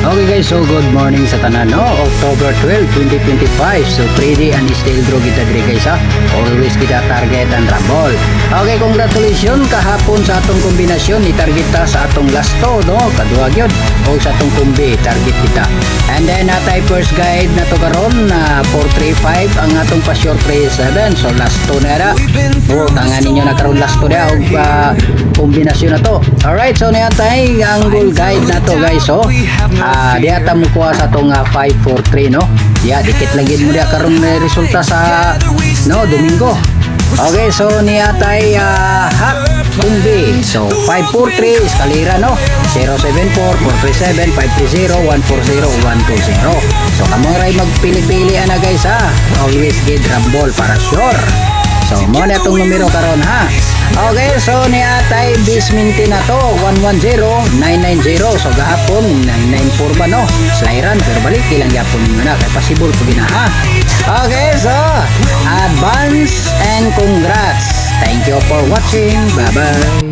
Okay guys, so good morning sa tanan, no? October 12, 2025. So pretty and still draw kita diri guys ha. Always kita target and rumble. Okay, congratulations kahapon sa atong kombinasyon ni target ta sa atong lasto, no? Kaduha gyud o sa atong kumbi target kita. And then natay first guide na to karon na 435 ang atong pa short 37. So lasto na ra. O tangan ninyo na karon lasto na og kombinasyon na to. Alright, so natay ang goal guide na to guys, so di ata mo kuha sa itong 543, no? Diya, dikit lagi mo diya karon na resulta sa Domingo. Okay, so niya tay hot kumbi. So 543 eskalera, no? 074 437 530 140 120. So kamong ray magpili-pili ana guys ha. Always get rumble para sure. So mo na itong numero karon ha. Okay, so niya tay bisminti na to 110 990. So gahapon 994 ba, no? Slayran pero balik ilang gapon mo na kay possible po gina ha. Okay, so advance and congrats. Thank you for watching. Bye bye.